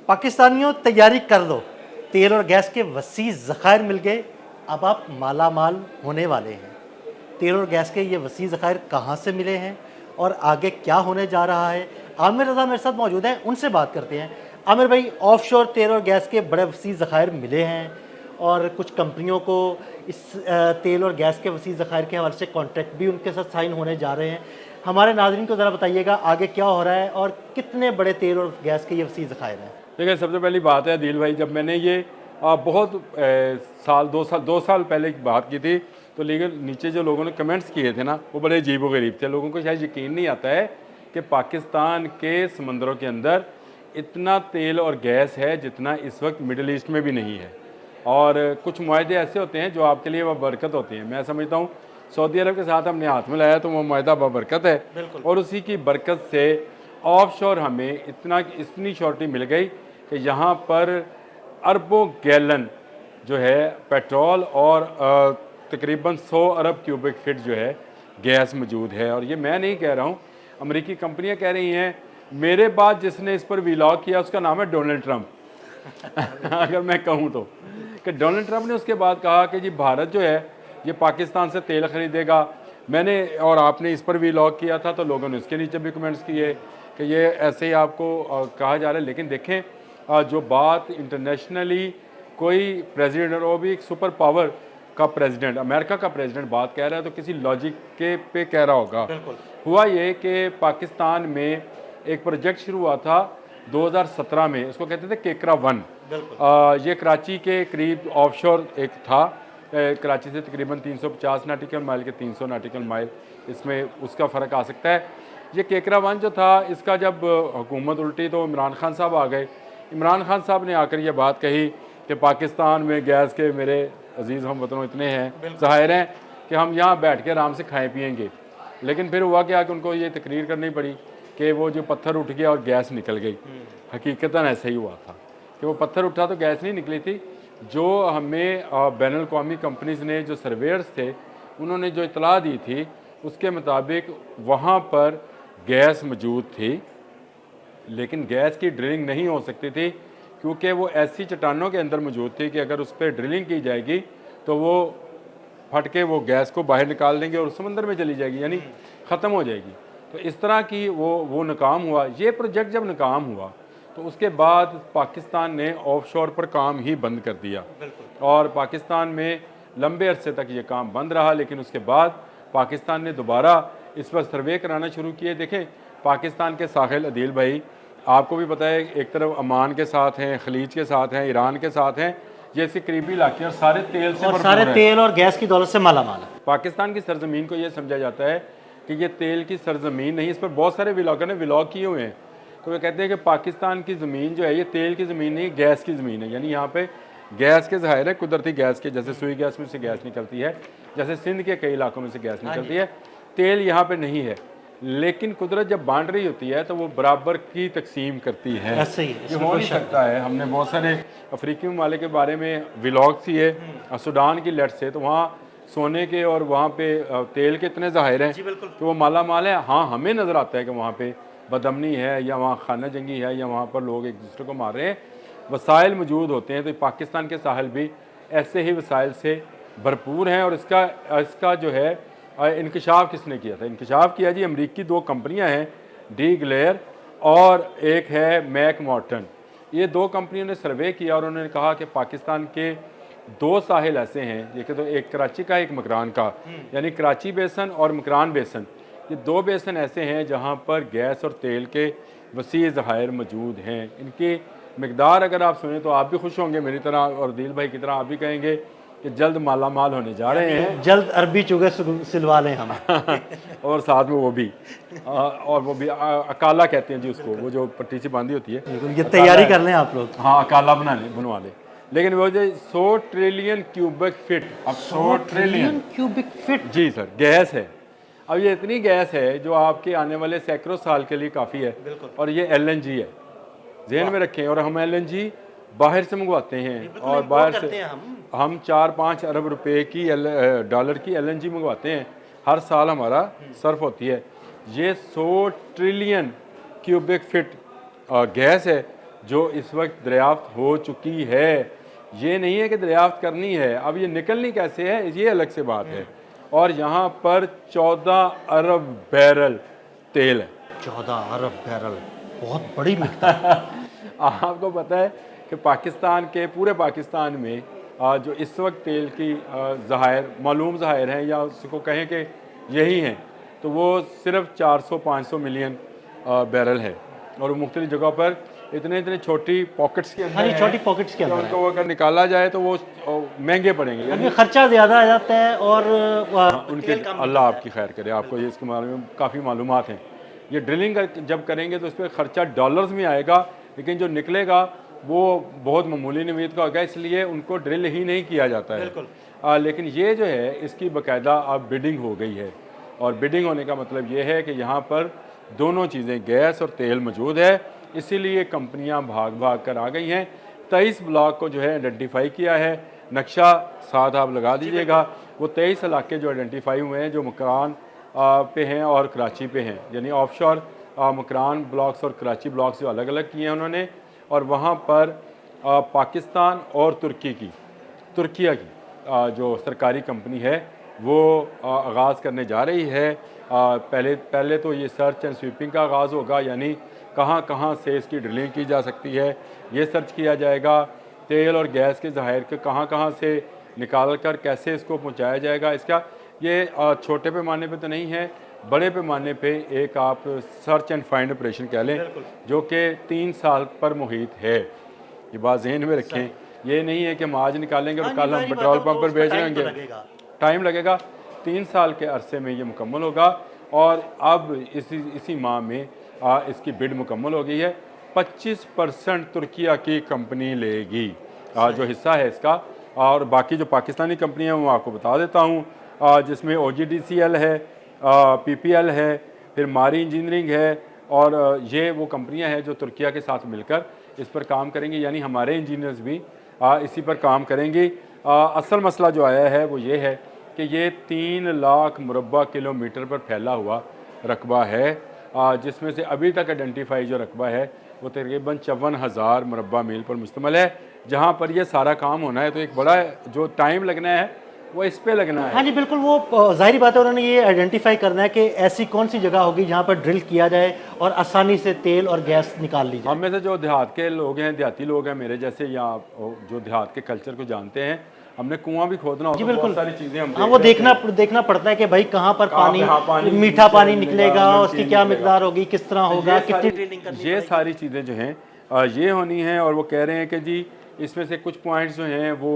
पाकिस्तानियों तैयारी कर लो, तेल और गैस के वसी ज़खायर मिल गए, अब आप माला माल होने वाले हैं। तेल और गैस के ये वसी ज़खायर कहाँ से मिले हैं और आगे क्या होने जा रहा है, आमिर रज़ा मेरे साथ मौजूद हैं, उनसे बात करते हैं। आमिर भाई, ऑफशोर तेल और गैस के बड़े वसी ज़खायर मिले हैं और कुछ कंपनियों को इस तेल और गैस के वसी ज़खायर के हवाले से कॉन्ट्रैक्ट भी उनके साथ साइन होने जा रहे हैं। हमारे नाज़रीन को ज़रा बताइएगा आगे क्या हो रहा है और कितने बड़े तेल और गैस के ये वसी ज़खायर हैं। देखिए, सबसे पहली बात है दिल भाई, जब मैंने ये बहुत दो साल पहले की बात की थी, तो लेकिन नीचे जो लोगों ने कमेंट्स किए थे ना, वो बड़े अजीब व गरीब थे। लोगों को शायद यकीन नहीं आता है कि पाकिस्तान के समंदरों के अंदर इतना तेल और गैस है जितना इस वक्त मिडल ईस्ट में भी नहीं है। और कुछ मुआहदे ऐसे होते हैं जो आपके लिए बरकत होती हैं। मैं समझता हूँ सऊदी अरब के साथ हमने हाथ में लाया तो वो मुआहदा बरकत है, और उसी की बरकत से ऑफशोर हमें इतनी श्योरिटी मिल गई कि यहाँ पर अरबों गैलन जो है पेट्रोल और तकरीबन 100 अरब क्यूबिक फीट जो है गैस मौजूद है। और ये मैं नहीं कह रहा हूँ, अमेरिकी कंपनियाँ कह रही हैं। मेरे बाद जिसने इस पर व्लॉग किया उसका नाम है डोनाल्ड ट्रंप। अगर मैं कहूँ तो कि डोनाल्ड ट्रंप ने उसके बाद कहा कि जी भारत जो है ये पाकिस्तान से तेल ख़रीदेगा। मैंने और आपने इस पर व्लॉग किया था, तो लोगों ने उसके नीचे भी कमेंट्स किए कि ये ऐसे ही आपको कहा जा रहा है। लेकिन देखें, जो बात इंटरनेशनली कोई प्रेसिडेंट, और वो भी एक सुपर पावर का प्रेसिडेंट, अमेरिका का प्रेसिडेंट बात कह रहा है, तो किसी लॉजिक के पे कह रहा होगा। हुआ ये कि पाकिस्तान में एक प्रोजेक्ट शुरू हुआ था 2017 में, उसको कहते थे केकरा 1। ये कराची के करीब ऑफशोर एक था, कराची से तकरीबन 350 नाटिकल माइल के 300 नाटिकल माइल, इसमें उसका फ़र्क आ सकता है। ये केकरा 1 जो था, इसका जब हुकूमत उल्टी तो इमरान खान साहब आ गए। इमरान खान साहब ने आकर ये बात कही कि पाकिस्तान में गैस के मेरे अजीज़ हम वतनों इतने हैं, ज़ाहिर हैं कि हम यहाँ बैठ के आराम से खाएँ पिएँगे। लेकिन फिर हुआ क्या कि उनको ये तकरीर करनी पड़ी कि वो जो पत्थर उठ गया और गैस निकल गई। हकीकतन ऐसा ही हुआ था कि वो पत्थर उठा तो गैस नहीं निकली थी। जो हमें बैनुल अक़वामी कंपनीज़ ने, जो सर्वेयर्स थे, उन्होंने जो इतला दी थी उसके मुताबिक वहाँ पर गैस मौजूद थी, लेकिन गैस की ड्रिलिंग नहीं हो सकती थी क्योंकि वो ऐसी चट्टानों के अंदर मौजूद थी कि अगर उस पर ड्रिलिंग की जाएगी तो वो फट के वो गैस को बाहर निकाल देंगे और समंदर में चली जाएगी, यानी ख़त्म हो जाएगी। तो इस तरह की वो नाकाम हुआ। ये प्रोजेक्ट जब नाकाम हुआ तो उसके बाद पाकिस्तान ने ऑफशोर पर काम ही बंद कर दिया, और पाकिस्तान में लंबे अरसे तक ये काम बंद रहा। लेकिन उसके बाद पाकिस्तान ने दोबारा इस पर सर्वे कराना शुरू किए। देखें, पाकिस्तान के साहिल अदील भाई, आपको भी पता है, एक तरफ अमान के साथ हैं, खलीज के साथ हैं, ईरान के साथ हैं, जैसे करीबी इलाके, और सारे तेल से और सारे तेल और गैस की दौलत से माला माल है। पाकिस्तान की सरजमीन को ये समझा जाता है कि ये तेल की सरजमीन नहीं। इस पर बहुत सारे व्लॉगर ने व्लॉग किए हुए हैं, तो वे कहते हैं कि पाकिस्तान की ज़मीन जो है ये तेल की ज़मीन नहीं, गैस की ज़मीन है। यानी यहाँ पे गैस के ज़ाहिर है कुदरती गैस के, जैसे सुई गैस में से गैस निकलती है, जैसे सिंध के कई इलाकों में से गैस निकलती है, तेल यहाँ पे नहीं है। लेकिन कुदरत जब बांट रही होती है तो वो बराबर की तकसीम करती है। ऐसे ही ये हो नहीं सकता है। हमने बहुत सारे अफ्रीकी ममालिक के बारे में व्लॉग किए, सूडान की लट से, तो वहाँ सोने के और वहाँ पे तेल के इतने ज़ाहिर हैं कि वो माला माल है। हाँ, हमें नज़र आता है कि वहाँ पे बदमनी है या वहाँ खाना जंगी है या वहाँ पर लोग एक दूसरे को मार रहे हैं, वसाइल मौजूद होते हैं। तो पाकिस्तान के साहिल भी ऐसे ही वसाइल से भरपूर हैं। और इसका जो है इंकशाफ किसने किया था? इंकशाफ किया जी अमरीकी 2 कंपनियां हैं, डी ग्लेयर और एक है मैक मॉर्टन। ये 2 कंपनियों ने सर्वे किया और उन्होंने कहा कि पाकिस्तान के 2 साहिल ऐसे हैं, ये तो एक कराची का, एक मकरान का, यानी कराची बेसन और मकरान बेसन, ये 2 बेसन ऐसे हैं जहाँ पर गैस और तेल के वसी ज़खायर मौजूद हैं। इनकी मकदार अगर आप सुने तो आप भी खुश होंगे मेरी तरह, और दिल भाई की तरह आप भी कहेंगे कि जल्द माला माल होने जा रहे हैं। जल्द अरबी चुगे सिलवा लें हम। और साथ में वो भी और वो भी अकाला कहते हैं जी उसको, वो जो पट्टी से बांधी होती है, ये तैयारी कर लें आप लोग। हाँ, अकाला बनवा लें। लेकिन वो जो 100 ट्रिलियन क्यूबिक फीट, अब 100 ट्रिलियन क्यूबिक फीट, जी सर, गैस है। अब ये इतनी गैस है जो आपके आने वाले सैकड़ों साल के लिए काफ़ी है। और ये LNG है, जहन में रखें। और हम LNG बाहर से मंगवाते हैं, और बाहर से हम 4-5 अरब रुपए की डॉलर की LNG मंगवाते हैं, हर साल हमारा सर्फ होती है। ये 100 ट्रिलियन क्यूबिक फीट गैस है जो इस वक्त दरियाफ्त हो चुकी है। ये नहीं है कि दरियाफ्त करनी है, अब ये निकलनी कैसे है ये अलग से बात है। और यहाँ पर 14 अरब बैरल तेल है। 14 अरब बैरल, बहुत बड़ी मिकदार। आपको पता है कि पाकिस्तान के पूरे पाकिस्तान में जो इस वक्त तेल की ज़हायर मालूम ज़हायर हैं या उसको कहें कि यही हैं, तो वो सिर्फ 400-500 मिलियन बैरल है। और वो मुख्तलिफ जगहों पर इतने इतने छोटी पॉकेट्स के अंदर हाँ जी, हैं छोटी पॉकेट्स के कि अंदर उनको अगर निकाला जाए तो वो महंगे पड़ेंगे। क्योंकि खर्चा ज़्यादा आ जाता है और उनके अल्लाह आपकी खैर करे, आपको ये इसके बारे में काफ़ी मालूमात हैं। ये ड्रिलिंग जब करेंगे तो उस पर ख़र्चा डॉलर्स में आएगा, लेकिन जो निकलेगा वो बहुत मामूली नवीद का होगा, इसलिए उनको ड्रिल ही नहीं किया जाता है। लेकिन ये जो है इसकी बाकायदा अब बिडिंग हो गई है, और बिडिंग होने का मतलब ये है कि यहाँ पर दोनों चीज़ें गैस और तेल मौजूद है, इसीलिए कंपनियाँ भाग भाग कर आ गई हैं। 23 ब्लॉक को जो है आइडेंटिफाई किया है, नक्शा साथ आप लगा दीजिएगा। वो 23 इलाके जो आइडेंटिफाई हुए हैं जो मकरान पे हैं और कराची पे हैं, यानी ऑफशोर मकरान ब्लॉक्स और कराची ब्लॉक्स जो अलग अलग किए हैं उन्होंने। और वहाँ पर पाकिस्तान और तुर्किया की जो सरकारी कंपनी है वो आगाज़ करने जा रही है। पहले तो ये सर्च एंड स्वीपिंग का आगाज़ होगा, यानी कहाँ कहाँ से इसकी ड्रिलिंग की जा सकती है ये सर्च किया जाएगा। तेल और गैस के ज़ाहिर के कहाँ कहाँ से निकाल कर कैसे इसको पहुँचाया जाएगा, इसका ये छोटे पैमाने पे तो नहीं है, बड़े पैमाने पे एक आप सर्च एंड फाइंड ऑपरेशन कह लें, जो कि 3 साल पर मुहित है। ये बात ज़हन में रखें, ये नहीं है कि हम आज निकालेंगे और कल हम पेट्रोल पंप पर बेच लेंगे, टाइम लगेगा। 3 साल के अरसे में ये मुकम्मल होगा। और अब इसी माह में इसकी बिड मुकम्मल हो गई है। 25% तुर्किया की कंपनी लेगी जो हिस्सा है इसका, और बाकी जो पाकिस्तानी कंपनी है वो आपको बता देता हूँ, जिसमें OGDCL है, PPL है, फिर मारी इंजीनियरिंग है, और ये वो कंपनियां हैं जो तुर्किया के साथ मिलकर इस पर काम करेंगी, यानी हमारे इंजीनियर्स भी इसी पर काम करेंगे। असल मसला जो आया है वो ये है कि ये 3 लाख मुरब्बा किलोमीटर पर फैला हुआ रकबा है, जिसमें से अभी तक आइडेंटिफाई जो रकबा है वो तकरीबन 54,000 मुरब्बा मील पर मुश्तमिल है, जहाँ पर ये सारा काम होना है। तो एक बड़ा जो टाइम लगना है वो इस पे लगना है। हाँ जी बिल्कुल, वो जाहिर बात है उन्होंने ये आइडेंटिफाई करना है कि ऐसी कौन सी जगह होगी जहाँ पर ड्रिल किया जाए और आसानी से तेल और गैस निकाल ली जाए। हम में से जो देहात के लोग हैं, देहाती लोग हैं मेरे जैसे, या जो देहात के कल्चर को जानते हैं, हमने कुआं भी खोदना होगा, बहुत सारी चीज़ें हम हाँ वो देखना पड़ता है कि भाई कहाँ पर पानी मीठा पानी निकलेगा, उसकी क्या मिकदार होगी, किस तरह होगा, कितनी ड्रिलिंग करनी ये सारी चीज़ें जो हैं ये होनी है। और वो कह रहे हैं कि जी इसमें से कुछ पॉइंट्स जो हैं वो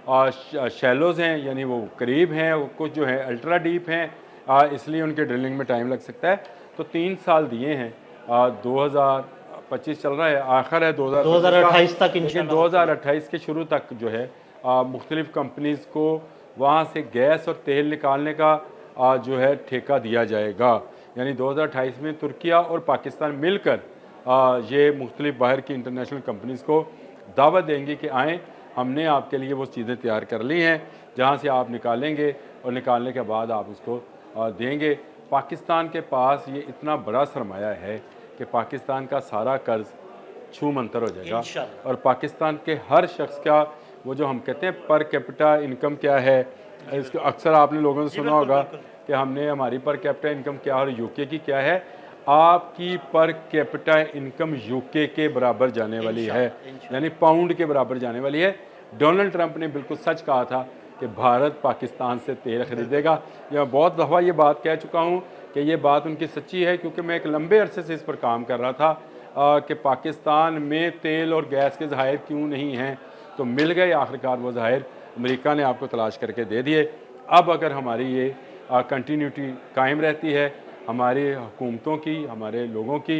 शैलोज़ हैं, यानी वो करीब हैं, कुछ जो है अल्ट्रा डीप हैं, इसलिए उनके ड्रिलिंग में टाइम लग सकता है। तो 3 साल दिए हैं, 2025 चल रहा है, आखिर है 2028 तक, लेकिन 2028 के शुरू तक जो है मुख्तलिफ़ कंपनीज़ को वहाँ से गैस और तेल निकालने का जो है ठेका दिया जाएगा। यानी 2028 में तुर्किया और पाकिस्तान मिलकर ये मुख्तलिफ़ बाहर की इंटरनेशनल कंपनीज़ को दावत देंगे कि आएँ, हमने आपके लिए वो चीज़ें तैयार कर ली हैं जहाँ से आप निकालेंगे, और निकालने के बाद आप उसको देंगे। पाकिस्तान के पास ये इतना बड़ा सरमाया है कि पाकिस्तान का सारा कर्ज छू मंतर हो जाएगा, और पाकिस्तान के हर शख्स का वो जो हम कहते हैं पर कैपिटा इनकम क्या है, इसको अक्सर आपने लोगों ने सुना होगा कि हमने हमारी पर कैपिटा इनकम क्या और यूके की क्या है। आपकी पर कैपिटा इनकम यूके के बराबर जाने वाली है, यानी पाउंड के बराबर जाने वाली है। डोनाल्ड ट्रंप ने बिल्कुल सच कहा था कि भारत पाकिस्तान से तेल खरीदेगा। या बहुत दफ़ा ये बात कह चुका हूँ कि ये बात उनकी सच्ची है, क्योंकि मैं एक लंबे अरसे से इस पर काम कर रहा था कि पाकिस्तान में तेल और गैस के ज़ाहिर क्यों नहीं हैं, तो मिल गए आखिरकार वो ज़ाहिर, अमेरिका ने आपको तलाश करके दे दिए। अब अगर हमारी ये कंटिन्यूटी कायम रहती है, हमारी हुकूमतों की, हमारे लोगों की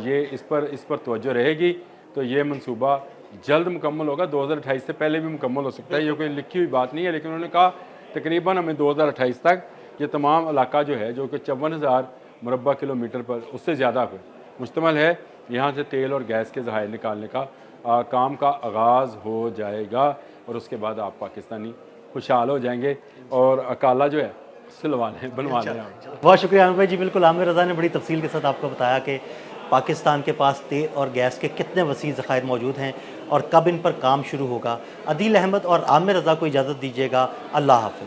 ये इस पर तवज्जो रहेगी, तो ये मंसूबा जल्द मुकम्मल होगा। 2028 से पहले भी मुकम्मल हो सकता है, ये कोई लिखी हुई बात नहीं है, लेकिन उन्होंने कहा तकरीबन हमें 2028 तक ये तमाम इलाका जो है, जो कि 54,000 मुरब्बा किलोमीटर पर उससे ज़्यादा पर मुश्तमिल है, यहाँ से तेल और गैस के ज़ाहिर निकालने का काम का आगाज़ हो जाएगा, और उसके बाद आप पाकिस्तानी खुशहाल हो जाएंगे और अकाला जो है सिलवा लें, बनवा लें। बहुत शुक्रिया आमिर भाई जी। बिल्कुल आमिर रज़ा ने बड़ी तफसील के साथ आपको बताया कि पाकिस्तान के पास तेल और गैस के कितने वसी ज़खायर मौजूद हैं और कब इन पर काम शुरू होगा। अदील अहमद और आमिर रज़ा को इजाज़त दीजिएगा। अल्लाह हाफ़िज़।